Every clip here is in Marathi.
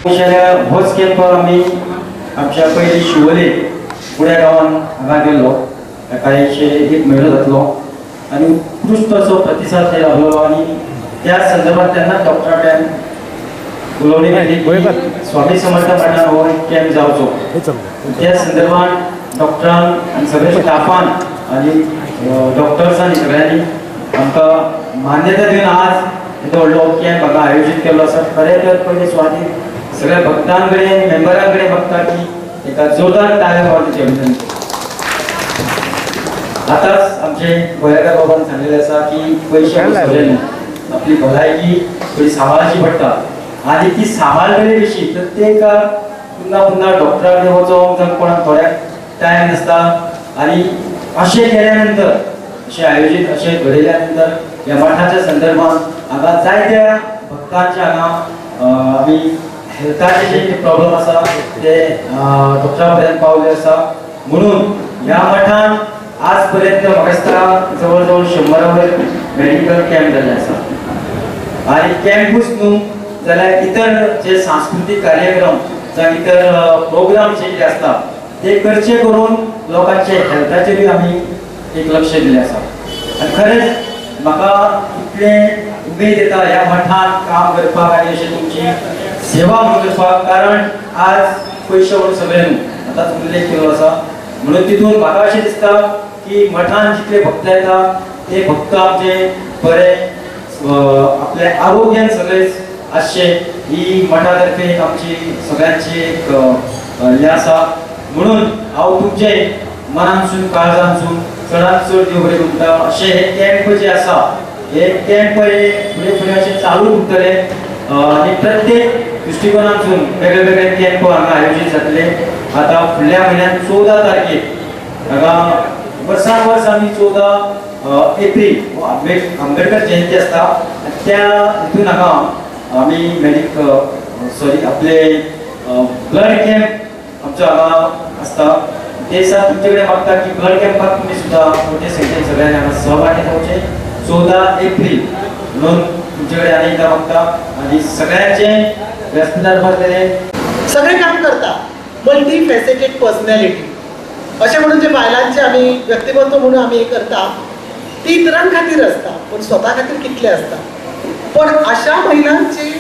होच कॅम्प आम्ही आमच्या पयलीं शिवोले फुड्या गांवांत हांगा गेल्लो ताका 101 म्हयनो जातलो आनी उत्कृश्ट असो प्रतिसाद ते लाभलो आनी त्या संदर्भात तेन्ना डॉक्टरांनी उलोवणी केली की स्वामी समर्थ मठान हो कॅम्प जावचो त्या संदर्भात डॉक्टरान आनी सगळ्या स्टाफान आनी डॉक्टर्सांनी सगळ्यांनी आमकां मान्यता दिवन आज येदो व्हडलो कॅम्प हांगा आयोजीत केल्लो आसा खरें तर पयलीं सुवातेर सगळ्या भक्तांकडे मेंबरांकडे बघता की एका जोरदार टाळ्या वाजोवचे विनंती. आताच आमचे गोंयकार बाबान सांगलेले आसा की पयशे आपली भलायकी थोडी सांबाळची पडटा आनी ती सांबाळटली कशी प्रत्येकाक पुन्हा पुन्हा डॉक्टरा कडेन वचोंक जावं कोणाक थोड्याक टायम नासता आनी अशें केल्या नंतर अशें आयोजीत अशें घडयल्या नंतर ह्या मठाच्या संदर्भात हांगा जायत्या भक्तांच्या हांगा आमी हेल्थाचे जे प्रॉब्लेम आसा ते डॉक्टरा पर्यंत पावले आसा म्हणून ह्या मठान आज पर्यंत म्हाका दिसता जवळ जवळ 100 वयर मेडिकल कॅम्प जाल्ले आसा आनी कॅम्पूच न्हू जाल्यार इतर जे सांस्कृतीक कार्यक्रम जावं इतर प्रोग्राम जे कितें आसता ते करचे करून लोकांचे हेल्थाचेरूय आमी एक लक्ष दिलें आसा आनी खरेंच म्हाका इतलें उमेद येता ह्या मठान काम करपाक आनी अशें तुमची सेवा म्हणून करपाक कारण आज पयशे म्हणून सगळें न्हू आतांच उल्लेख केलो आसा म्हणून तितून म्हाका अशें दिसता की मठान जितले भक्त येता ते भक्त आमचे बरे आपले आरोग्यान सगळेच आसचे ही मठा तर्फे आमची सगळ्यांची एक हें आसा म्हणून हांव तुमचे मनानसून काळजानसून चडांत चड देव बरें म्हणटा अशें हे कॅम्प जे आसा हे कॅम्प फुडें फुडें अशें चालू उरतले आनी प्रत्येक दृश्टिकोनांतून वेगळे वेगळे कॅम्प हांगा आयोजीत जातले आतां फुडल्या म्हयन्यात 14 तारखेक हांगा वर्सान वर्स आमी 14 एप्रील आंबेडकर जयंती आसता त्या हितून हांगा आमी आपले ब्लड कॅम्प आमचो हांगा आसता ते दिसा तुमचे कडेन मागता की ब्लड कॅम्पाक तुमी सुद्दां मोठे संख्येन सगळ्यांनी हांगा सहभागी जावचे 14 एप्रील म्हणून तुमचे कडेन आनी एकदां मागता आनी सगळ्यांचे व्यासपीठार बसलेले सगळे काम करता मल्टी फॅसेटेड पर्सनॅलिटी अशें म्हणून जे बायलांचे आमी व्यक्तिमत्व म्हणून आमी हे करता ती इतरां खातीर आसता पण स्वता खातीर कितले आसता पण अशा महिलांची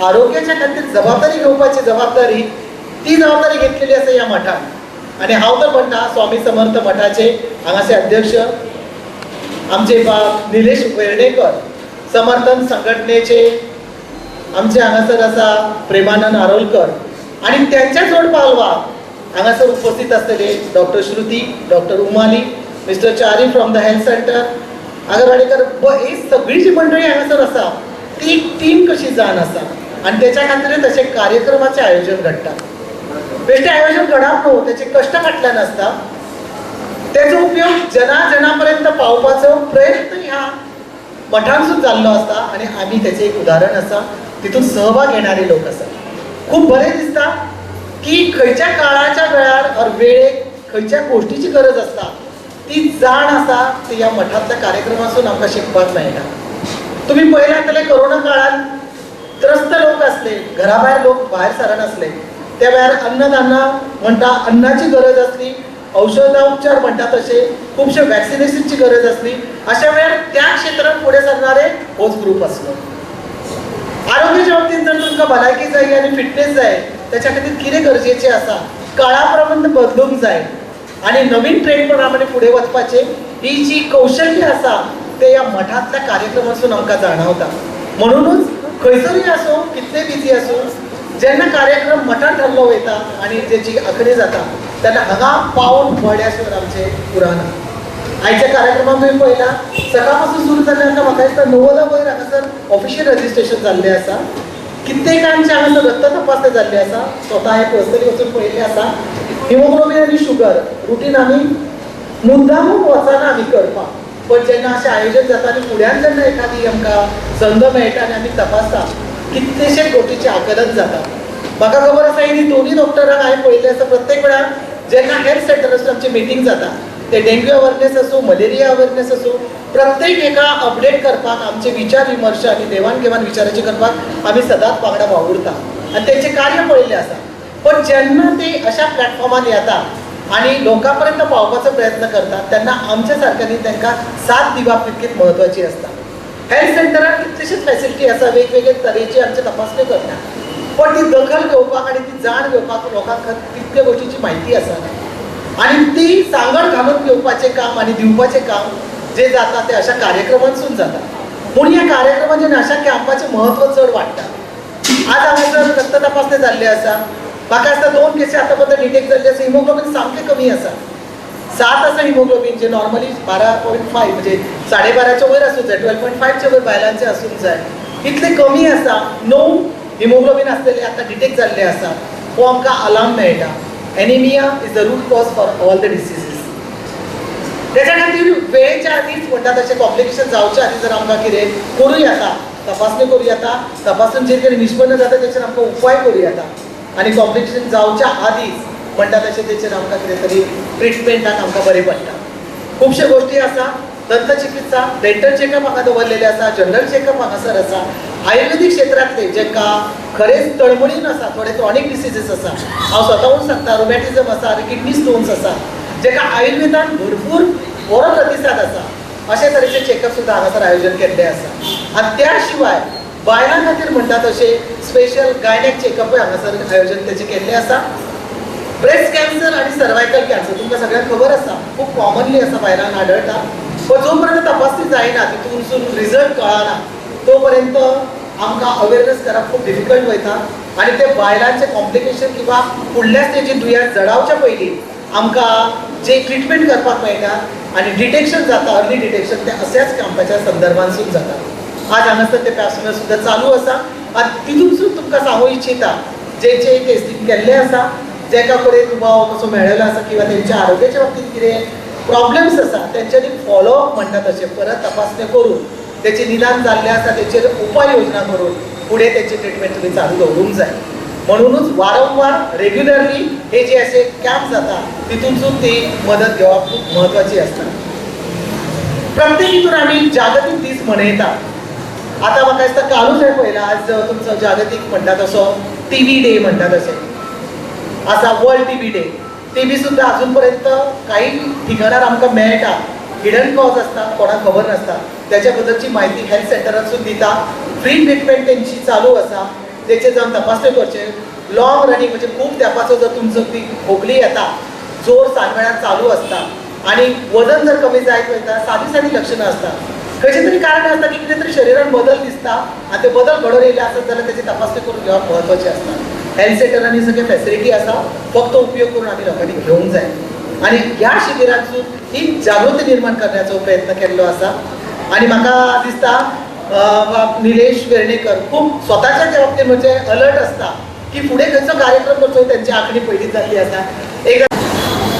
आरोग्याच्या खातीर जबाबदारी घेवपाची जबाबदारी ती जबाबदारी घेतलेली आसा ह्या मठान आनी हांव तर म्हणटा स्वामी समर्थ मठाचे हांगाचे अध्यक्ष आमचे निलेश वेर्णेकर समर्थन संघटनेचे आमचे हांगासर आसा प्रेमानंद आरोलकर आनी त्यांच्या जोड पालवाक हांगासर उपस्थित आसतले डॉक्टर श्रुती डॉक्टर उमाली मिस्टर चारी फ्रॉम द हेल्थ सेंटर आगरवाडीकर ही सगळी जी मंडळी हांगासर आसा ती एक टीम कशी जावन आसा आनी त्याच्या खातीर तशें कार्यक्रमाचें आयोजन घडटा बेश्टें आयोजन घडप न्हू तेचे कश्ट फाटल्यान आसता तेजो उपयोग जना पर्यंत पावपाचो प्रयत्न ह्या मठांसून जाल्लो आसता आनी आमी तेचें एक उदाहरण आसा तितून सहभाग घेणारे लोक आसात खूब बरें दिसता की खंयच्या काळाच्या वेळार और वेळेक खंयच्या गोश्टीची गरज आसता ती जाण आसा ती ह्या मठांतल्या कार्यक्रमासून आमकां शिकपाक मेळटा तुमी पळयलां जाल्यार कोरोना काळांत त्रस्त लोक आसले घरा भायर लोक भायर सरनासले त्या वेळार अन्नदाना म्हणटा अन्नाची गरज आसली औषधोपचार म्हणटा तसे खूपशे वॅक्सिनेशनची गरज असली अशा वेळार त्या क्षेत्रात पुढे सरणारे होच ग्रुप असलो आरोग्याच्या बाबतीत जर तुमकां भलायकी जाय आनी फिटनेस जाय त्याच्या खातीर कितें गरजेचें आसा काळा प्रमाण बदलूंक जाय आनी नवीन ट्रेंड प्रमाणे फुडें वचपाचें ही जी कौशल्य आसा ते ह्या मठांतल्या कार्यक्रमासून आमकां जाणवता म्हणूनच खंयसरूय आसूं कितले बिजी आसूं जेन्ना कार्यक्रम मठांत ठरलो वयता आनी तेची आंखणी जाता तेन्ना हांगा पावन पळ्या शिवाय आमचें उरना आयच्या कार्यक्रमाक तुवें पळयलां सकाळ पासून सुरू जाल्ले आसा म्हाका दिसता 90 वयर हांगासर ऑफिशियल रजिस्ट्रेशन जाल्लें आसा कित्येकांचे हांगासर रक्त तपासणी जाल्ली आसा स्वता हांवें पर्सनली वचून पळयल्लें आसा हिमोग्लोबीन आनी शुगर रुटीन आमी मुद्दामून वचना आमी करपाक पण जेन्ना अशें आयोजन जाता आनी फुड्यान जेन्ना एखादी आमकां संद मेळटा आनी आमी तपासता कितलेशे कोटीचें आकलन जाता म्हाका खबर आसा ही दोन्ही डॉक्टरांक हांवें पळयल्लें आसा प्रत्येक वेळार जेन्ना हेल्थ सेंटरांसून आमची मिटींग जाता ते डेंग्यू अवेअरनेस असो, मलेरिया अवेअरनेस असो, प्रत्येक एका अपडेट करपाक आमचे विचार विमर्श आणि देवाणघेवाण विचाराची करपाक आम्ही सदांच वांगडा वावुरता आणि तेंचे कार्य पळयल्लें आसा. पण जेन्ना ते अशा प्लॅटफॉर्मार येतात आणि लोकांपर्यंत पावपाचो प्रयत्न करतात तेन्ना आमच्या सारक्यांनी तांकां साथ दिवप तितकीच म्हत्वाची असता. हेल्थ सेंटरात कितलेशेच फॅसिलिटी आसा, वेगवेगळे तरेची आमचे तपासणी करता, पण ती दखल घेवपाक आणि ती जाण घेवपाक लोकांक कितले गोष्टीची म्हायती आसा आणि ती सांगड घालून घेवपाचें काम आणि दिवपाचें काम जे जाता ते अशा कार्यक्रमांसून जाता. पूण ह्या कार्यक्रमांचे अशा कॅम्पाचें म्हत्व चड वाडटा. आज हांगासर रक्त तपासणी जाल्ली आसा, म्हाका दिसता 2 केसी आतां पर्यंत डिटेक्ट जाल्ली आसा. हिमोग्लोबीन सामकें कमी आसा, 7 आसा हिमोग्लोबीन, जे नॉर्मली 12.5 म्हणजे 12.5च्या वयर आसूं जाय, 12.5च्या वयर बायलांचे आसूंक जाय, इतले कमी आसा. 9 हिमोग्लोबीन आसलेले आतां डिटेक्ट जाल्ले आसा. हो आमकां अलार्म मेळटा. Anaemia is the root cause for all the diseases. त्याच्या खातीर वेळेच्या आदींच म्हणटा तशें कॉम्प्लिकेशन जावच्या आदीं जर आमकां कितें करूं येता, तपासणी करूं येता, तपासून जे कितें निश्पन्न जाता तेचेर आमकां उपाय करूं येता आणि कॉम्प्लिकेशन जावच्या आदींच म्हणटा तशें तेचेर आमकां कितें तरी ट्रिटमेंटाक आमकां बरें पडटा. खुबश्यो गोश्टी आसा. दंत चिकित्सा, डेंटल चेकअप हांगा दवरलेले आसा, जनरल चेकअप हांगासर आसा. आयुर्वेदीक क्षेत्रांतले जेका खरेंच तळमळीन आसा, थोडे क्रॉनिक डिसीजीस आसा, हांव स्वताहून सांगता, रोमॅटिझम आसा आनी किडनी स्टोन्स आसा, जेका आयुर्वेदान भरपूर बरो प्रतिसाद आसा, अशे तरेचे चेकअप सुद्दां हांगासर आयोजन केल्ले आसा. आनी त्या शिवाय बायलां खातीर म्हणटा तशें स्पेशल गायनेक चेकअपय हांगासर आयोजन तेचे केल्ले आसा. ब्रेस्ट कॅन्सर आणि सर्वायकल कॅन्सर तुमकां सगळ्यांक खबर आसा, खूब कॉमनली आसा, बायलांक आढळटा. पण जो पर्यंत तपासणी जायना, तितूनसून रिझल्ट कळना, तो पर्यंत आमकां अवेअरनेस करप खूब डिफिकल्ट वयता आणि ते बायलांचे कॉम्प्लिकेशन किंवा फुडल्या स्टेजीन दुयेंस जडावच्या पयलीं आमकां जे ट्रिटमेंट करपाक मेळटा आणि डिटेक्शन जाता, अर्ली डिटेक्शन, ते अशाच कॅम्पाच्या संदर्भांसून जाता. आज हांगासर ते पॅसनर सुद्दां चालू आसा आनी तितूनसून तुमकां सांगूं इच्छिता, जे टेस्टींग केल्ले आसा, जेका कडेन दुबाव कसो मेळ्ळेलो आसा किंवा तेंच्या आरोग्याच्या बाबतींत कितें प्रॉब्लेम्स आसा, तेंच्यांनी फॉलोअप म्हणटा तशें परत तपासणी करून तेचें निदान जाल्लें आसा तेचेर उपाय योजना करून फुडें तेची ट्रिटमेंट तुमी चालू दवरूंक जाय. म्हणूनच वारंवार रेग्युलरली हे जे असे कॅम्प जाता तितूनसून ती मदत घेवप खूब म्हत्वाची आसता. प्रत्येक हितून आमी जागतीक दीस मनयतात. आतां म्हाका दिसता कालूच हांवें पळयला, आज तुमचो जागतीक म्हणटा तसो टीबी डे म्हणटा तशें आसा, वर्ल्ड टीबी डे. टीबी सुद्दां अजून पर्यंत काही ठिकाणार आमकां मेळटा, हिडन कॉज आसता, कोणाक खबर नासता, त्याच्या बद्दलची म्हायती हेल्थ सेंटरांतसून दिता. फ्री ट्रिटमेंट तेंची चालू आसा, तेचे जावन तपासणी करचे. लॉंग रनिंग म्हणजे खूब तेंपाचो जर तुमचो ती खोकली येता, जोर सांजवेळार चालू आसता आणि वजन जर कमी जायत वयता, सादी सादी लक्षणां आसता, खंयचे तरी कारण आसता की कितें तरी शरिरान बदल दिसता आणि ते बदल घडोवन येयले आसत जाल्यार तेची तपासणी करून घेवप म्हत्वाचें आसता. हेल्थ सेंटरांनी सगळे फॅसिलिटी आसा, फक्त उपयोग करून आमी लोकांनी घेवंक जाय आणि ह्या शिबिरांतसून ही जागृती निर्माण करण्याचो प्रयत्न केल्लो आसा. आणि म्हाका दिसता निलेश वेर्णेकर खूब स्वताच्या त्या बाबतींत म्हणजे अलर्ट आसता की फुडें खंयचो कार्यक्रम करचो तेंची आंखणी पयलींच जाल्ली आसा.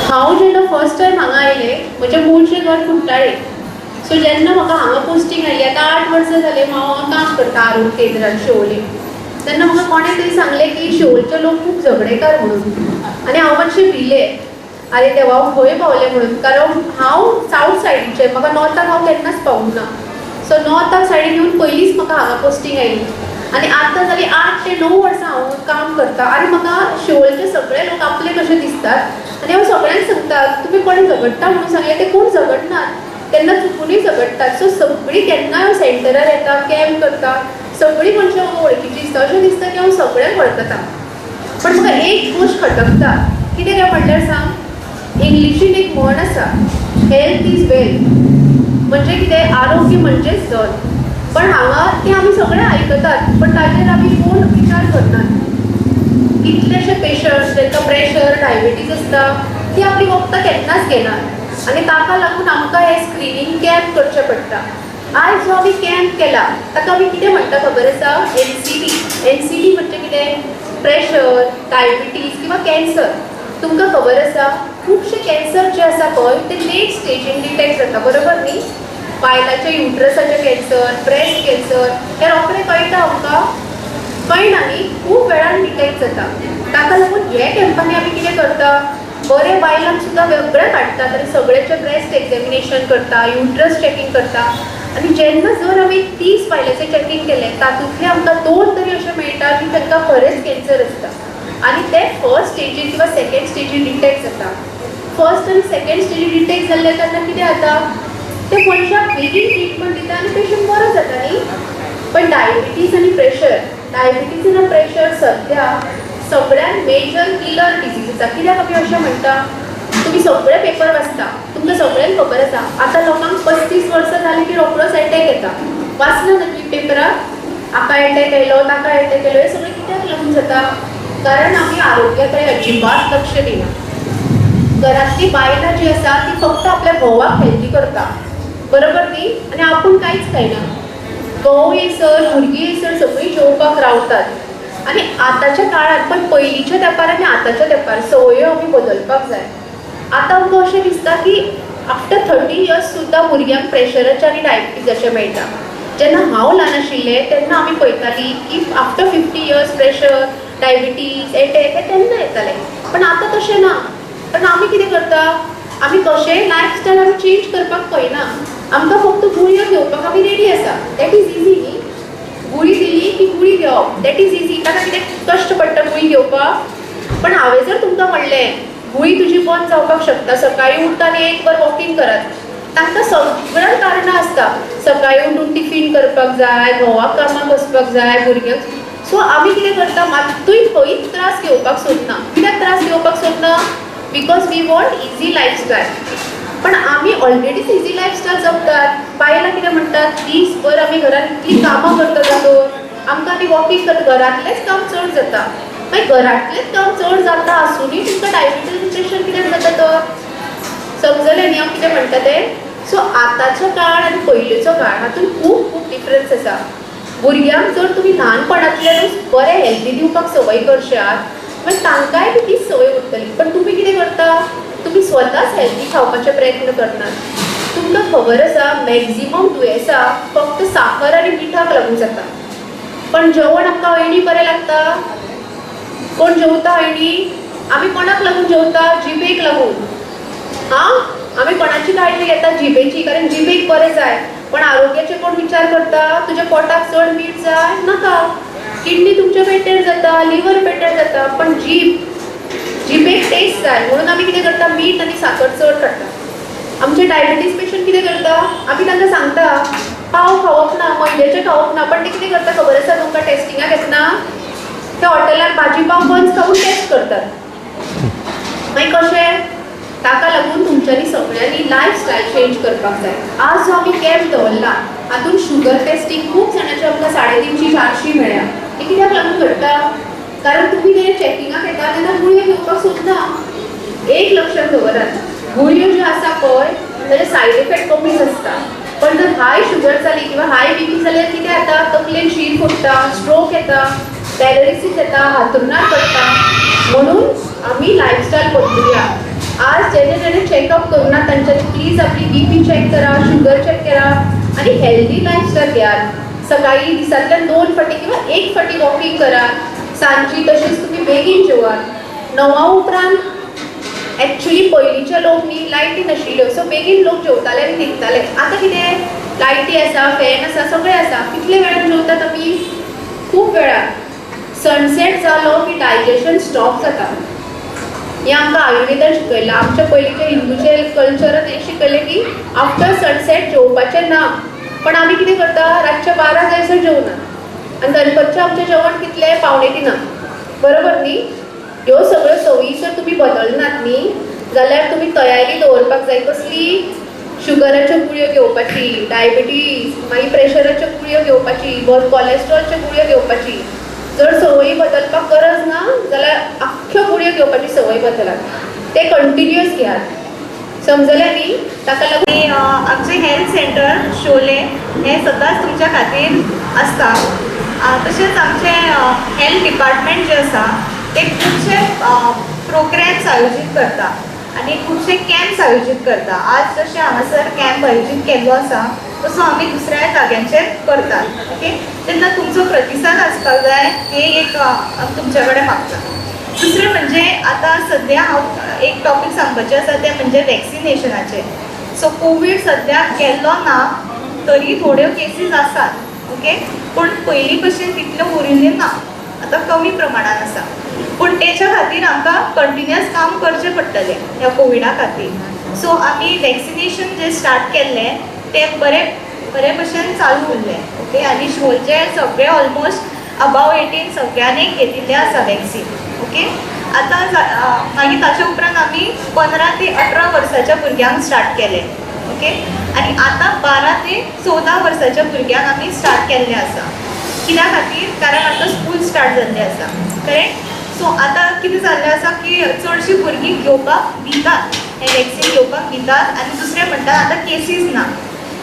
हांव जेन्ना फर्स्ट टायम हांगा आयलें, म्हजें मूळचें घर कुट्टाळे. सो जेन्ना म्हाका हांगा पोस्टींग आयली, आतां 8 वर्सां जालीं हांव काम करता आरोग्य केंद्रांत शेवले. तेन्ना म्हाका कोणें तरी सांगलें की शेवलचे लोक खूब झगडेकार म्हणून, आनी हांव मातशें भिलें, आरे देवा हांव खंय पावलें म्हणून. कारण हांव सावथ सायडीचें, म्हाका नॉर्थाक हांव केन्नाच पावूंक ना. सो नॉर्थाक सायडीन येवन पयलींच म्हाका हांगा पोस्टींग आयली आनी आतां जालीं 8 ते 9 वर्सां हांव काम करता. आनी म्हाका शेवलचे सगळे लोक आपले कशे दिसतात आनी हांव सगळ्यांक सांगता, तुमी कोणें झगडटा म्हणून सांगलें, ते कोण झगडनात, तेन्ना चुकूनय झगडटात. सो सगळीं केन्नाय हांव सेंटरार येता, कॅम्प करता, सगळीं मनशां म्हाका वळखीची दिसता. अशें दिसता की हांव सगळ्यांक वळखता. पण म्हाका एक गोश्ट खटकता, कितें काय म्हणल्यार सांग, इंग्लिशीन एक म्हण आसा, हेल्थ इज वेल्थ, म्हणजे कितें, आरोग्य म्हणजेच धन. पण हांगा तें आमी सगळें आयकतात, पण ताजेर आमी कोण विचार करनात. कितलेशे पेशंट्स जांकां प्रेशर, डायबिटीज आसता, ती आपली वखदां केन्नाच घेनात आनी ताका लागून आमकां हे स्क्रिनींग कॅम्प करचे पडटा. आज जो आमी कॅम्प केला ताका आमी कितें म्हणटा खबर आसा, एनसीडी म्हणजे कितें, प्रेशर, डायबिटीज किंवा कॅन्सर. तुमकां खबर आसा खुबशे कॅन्सर जे आसा पळय ते लेट स्टेजीन डिटेक्ट जाता, बरोबर न्ही. बायलाच्या युट्रसाचे कॅन्सर, ब्रेस्ट कॅन्सर, हे रोखडे कळटा आमकां, कळना न्ही, खूब वेळान डिटेक्ट जाता. ताका लागून हे कॅम्पांनी आमी कितें करता, बरे बायलांक सुद्दां वेगळे काडटा तरी सगळ्याचे ब्रेस्ट एक्झामिनेशन करता, युट्रस चॅकिंग करता आनी जेन्ना जर आमी 30 बायलांचें चॅकिंग केलें तातूंतले आमकां 2 तरी अशें मेळटा की तांकां खरेंच कॅन्सर आसता आनी ते फर्स्ट स्टेजीर किंवा सेकंड स्टेजीर डिटेक्ट जाता. फर्स्ट आनी सेकंड स्टेजीर डिटेक्ट जाल्ले तेन्ना कितें जाता ते मनशाक बेगीन ट्रिटमेंट दिता आनी पेशंट बरो जाता न्ही. पण डायबिटीज आनी डायबिटीज आनी प्रेशर सध्या सगळ्यात मेजर किलर डिसीज आसा. कित्याक आमी अशें म्हणटा तुम्ही सगळे पेपर वाचता तुमकां सगळ्यांक खबर आसा आतां लोकांक 35 वर्सां जाली की रोखडोच एटॅक येता. वाचना ना तुमी पेपराक हाका एटॅक येयलो ताका एटॅक येयलो हे सगळें कित्याक लागून जाता कारण आमी आरोग्या कडेन अजिबात लक्ष दिना. घरांतली बायलां जी आसा ती फक्त आपल्या घोवाक हेल्दी करता बरोबर न्ही आनी आपूण कांयच खायना. घोव येसर भुरगीं येसर सगळीं जेवपाक रावतात आनी आतांच्या काळात पण पयलींच्या तेंपार आनी आतांच्या तेंपार संवयो आमी बदलपाक जाय. आतां आमकां अशें दिसता की आफ्टर 30 इयर्स सुद्दां भुरग्यांक प्रेशराचें आनी डायबिटीजाचें मेळटा. जेन्ना हांव ल्हान आशिल्लें तेन्ना आमी पळयतालीं की after 50 years pressure diabetes attack हे तेन्ना येतालें पण आतां तशें ना. कारण आमी कितें करता आमी कशेंय लायफस्टायल आमी चेंज करपाक पळयना. आमकां फक्त गुळयो घेवपाक आमी रेडी आसा दॅट इज इजी न्ही. गुळी दिली की गुळी घेवप दॅट इज इजी. ताका कितें कश्ट पडटा गुळी घेवपाक. पण हांवें जर तुमकां म्हणलें गुळी तुजी बंद जावपाक शकता सकाळीं उठता आनी 1 वर वॉकिंग करात तांकां सगळ्यां कारणां आसता. सकाळीं उठून टिफीन करपाक जाय घोवाक कामाक वचपाक जाय भुरग्यांक सो आमी कितें करता मात्तूय खंयच त्रास घेवपाक सोदना. कित्याक त्रास घेवपाक सोदना because we want easy lifestyle. पण आमी ऑलरेडीच इजी लायफस्टायल जगतात. बायलां कितें म्हणटात दीसभर आमी घरांत इतलीं कामां करता जातून आमकां ती वॉकिंग करता घरांतलेंच काम चड जाता. मागीर घरांतलेंच काम चड जाता आसुनूय तुमकां डायबिटीज पेशंट कित्याक जाता तो समजलें न्ही हांव कितें म्हणटा तें. सो आतांचो काळ आनी पयलींचो काळ हातूंत खूब खूब डिफरन्स आसा. भुरग्यांक जर तुमी ल्हानपणांतल्यानूच बरें हेल्दी दिवपाक संवय करशात मागीर तांकांय बी तीच संवय उरतली. पण तुमी कितें करता तुमी स्वताच हेल्दी खावपाचे प्रयत्न करनात. तुमकां खबर आसा मॅक्झिमम दुयेंसां फक्त साखर आनी मिठाक लागून जाता. पण जेवण आमकां अळणी बरें लागता. कोण जेवता अळणी आमी कोणाक लागून जेवता जिबेक लागून. आमी कोणाची काळजी घेता जिबेची कारण जिबेक बरें जाय. पण आरोग्याचे कोण विचार करता तुज्या पोटाक चड मीठ जाय नाका. किडनी तुमचे पेटेर जाता लिव्हर पेटेर जाता पण जिबेक टेस्ट जाय म्हणून आमी कितें करता मीठ आनी साखर चड काडटा. आमचे डायबिटीज पेशंट कितें करता आमी तांकां सांगता पाव खावप ना मैद्याचें खावप ना पण ते कितें करता खबर आसा तुमकां टेस्टिंगाक येतना त्या हॉटेलार भाजी पाव बंद खावून टेस्ट करतात. मागीर कशें ताका लागून तुमच्यांनी सगळ्यांनी लायफस्टायल चेंज करपाक जाय. आज जो आमी कॅम्प दवरला हातूंत शुगर टेस्टिंग खूब जाणांचे आमकां 350-400 मेळ्ळ्या. हे कित्याक लागून घडटा कारण तुमी जेन्ना चॅकिंगाक येता तेन्ना गुळयो घेवपाक सोदना. एक लक्षात दवरात गुळयो ज्यो आसा पळय ताजे सायड इफेक्ट कमीच आसता. पण जर हाय शुगर जाली किंवा हाय बीपी जाल्यार कितें जाता तकलेन शीर फुट्टा स्ट्रोक येता पॅरालिसीस येता हांतरुणार पडटा. म्हणून आमी लायफस्टायल बदलुया. आज जेणे चेकअप करूना तांच्यांनी प्लीज आपली बीपी चेक करा शुगर चेक करा आनी हेल्दी लायफस्टायल घेयात. सकाळी दिसांतल्यान 2 फावटी किंवा 1 फावटी वॉकिंग करात. सांजची तशीच तुमी बेगीन जेवात. 9 उपरांत एक्चुअली पयलींचे लोक न्ही लायटी नाशिल्ल्यो सो बेगीन लोक जेवताले आनी न्हिदताले. आतां कितें लायटी आसा फॅन आसा सगळें आसा. कितले वेळान जेवतात आमी खूब वेळार. सनसेट जालो की डायजेशन स्टॉप जाता. हें आमकां आयुर्वेदान शिकयलां. आमच्या पयलींच्या हिंदूचे कल्चरान हें शिकयलें की आफ्टर सनसेट जेवपाचें ना. पण आमी कितें करता रातचे 12 जायसर जेवना आनी दनपारचें आमचें जेवण कितलें 2:45 बरोबर न्ही. ह्यो सगळ्यो संवयी जर तुमी बदलनात न्ही जाल्यार तुमी तयारी दवरपाक जाय. कसली शुगराच्यो गुळयो घेवपाची डायबिटीज मागीर प्रेशराच्यो गुळयो घेवपाची कॉलेस्ट्रॉलच्यो गुळयो घेवपाची. जर संवयी बदलपाक गरज ना जाल्यार आख्ख्यो गुळयो घेवपाची संवय बदलात. ते कंटिन्युअस घेयात. समजलें न्ही. ताका लागून आमचे हेल्थ सेंटर शोले हे सदांच तुमच्या खातीर आसता. तशेंच आमचें हेल्थ डिपार्टमेंट जें आसा ते खुबशे प्रोग्राम्स आयोजीत करता आनी खुबशे कॅम्प्स आयोजीत करता. आज जशें हांगासर कॅम्प आयोजीत केल्लो आसा तसो आमी दुसऱ्या जाग्यांचेर करतात. ओके तेन्ना तुमचो प्रतिसाद आसपाक जाय हे एक तुमचे कडेन मागता. दुसरें म्हणजे आता सध्या हांव एक टॉपीक सांगपाचें आसा तें म्हणजे वॅक्सिनेशनाचें. सो कोवीड सद्याक गेल्लो ना तरी थोड्यो केसीस आसात ओके, पूण पयलीं भशेन तितल्यो उरिल्ल्यो ना, आतां कमी प्रमाणान आसा. पूण तेच्या खातीर आमकां कंटिन्युअस काम करचें पडटलें ह्या कोविडा खातीर. सो आमी वॅक्सिनेशन जें स्टार्ट केल्लें तें बरे भशेन चालू उरलें ओके. आनी शिवोलचे सगळे ऑलमोस्ट अबाव 18 सगळ्यांनी घेतिल्लें आसा वॅक्सीन ओके. आतां मागीर ताच्या उपरांत आमी 15 ते 18 वर्साच्या भुरग्यांक स्टार्ट केलें ओके. आनी आतां 12 ते 14 वर्साच्या भुरग्यांक आमी स्टार्ट केल्लें आसा. कित्या खातीर? कारण आतां स्कूल स्टार्ट जाल्लें आसा करेक्ट. सो आतां कितें जाल्लें आसा की चडशीं भुरगीं घेवपाक भितात, हें वॅक्सीन घेवपाक भितात. आनी दुसरें म्हणटा आतां केसीस ना,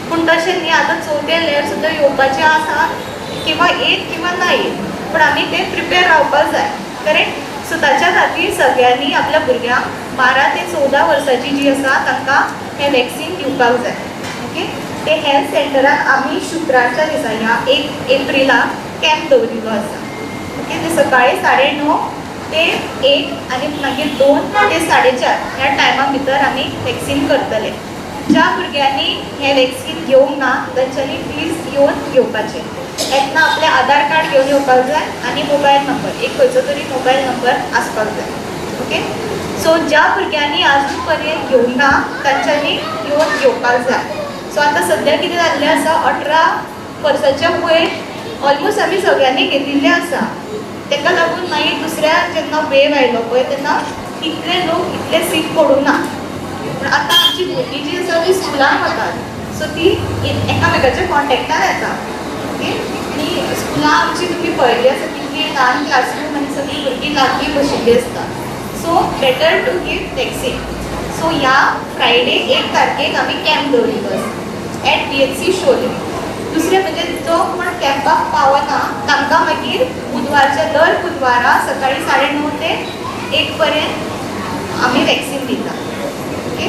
पूण तशें न्ही, आतां चवथें लेयर सुद्दां येवपाचें आसा किंवा येत किंवा ना येत, पूण आमी तें प्रिपेर रावपाक जाय करेक्ट. सो ताच्या खातीर सगळ्यांनी आपल्या भुरग्यांक 12 ते 14 वर्साची जी आसा तांकां हें वॅक्सीन दिवपाक जाय ओके. ते हेल्थ सेंटरान आमी शुक्रारच्या दिसा ह्या 1 एप्रिलाक कॅम्प दवरिल्लो आसा ओके. ते सकाळीं 9:30 ते 1 आनी मागीर 2 ते 4:30 ह्या टायमा भितर आमी वॅक्सीन करतले. ज्या भुरग्यांनी हें वॅक्सीन घेवंक ना तांच्यांनी प्लीज येवन घेवपाचें. येतना आपलें आधार कार्ड घेवन येवपाक जाय आनी मोबायल नंबर, एक खंयचो तरी मोबायल नंबर आसपाक जाय ओके. सो ज्या भुरग्यांनी आजून पर्यंत घेवंक ना तांच्यांनी येवन घेवपाक जाय. सो आतां सद्या कितें जाल्लें आसा 18 वर्साच्या वयर ऑलमोस्ट आमी सगळ्यांनी घेतिल्लें आसा. ताका लागून मागीर दुसऱ्या जेन्ना वेव आयलो पळय तेन्ना तितले लोक इतले सीक पडूं ना. पूण आतां आमची भुरगीं जीं आसा तीं स्कुलान वतात सो तीं एकामेकाच्या कॉन्टेक्टान येता ओके. आनी स्कुलां आमची तुमी पळयली आसा कितली ल्हान क्लासरूम आनी सगळीं भुरगीं लागीं बशिल्लीं आसता. So better to give vaccine. So ह्या फ्रायडे 1 तारखेक आमी कॅम्प दवरिल्लो आसा एट PHC शोले. दुसरें म्हणजे जो कोण कॅम्पाक पावना तांकां मागीर दर बुधवारा सकाळीं 9:30 ते 1 पर्यंत आमी वॅक्सीन दिता ओके.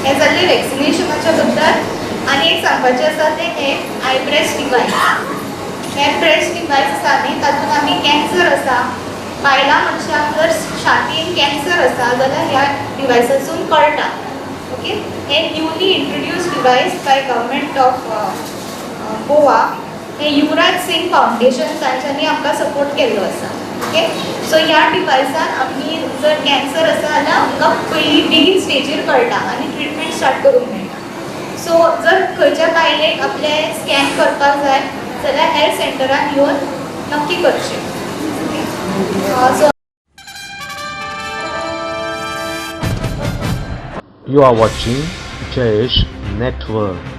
हें जाल्लें वॅक्सिनेशनाच्या बद्दल. आनी एक सांगपाचें आसा तें हें आय ब्रेस्ट डिवायस. हें ब्रेस्ट डिवायस आसा न्ही तातूंत आमी कॅन्सर आसा बायलां मनशाक जर छातीन कॅन्सर आसा जाल्यार ह्या डिवायसासून कळटा ओके. हें newly introduce device by government of Goa. हें युवराज सिंग फावंडेशन तांच्यांनी आमकां सपोर्ट केल्लो आसा ओके. सो ह्या डिवायसान आमी जर कॅन्सर आसा जाल्यार आमकां पयलीं बेगीन स्टेजीर कळटा आनी ट्रिटमेंट स्टार्ट करूंक मेळटा. सो जर खंयच्या बायलेक आपले स्कॅन करपाक जाय जाल्यार हेल्थ सेंटरान येवन नक्की करचें. So You are watching Jayesh Network.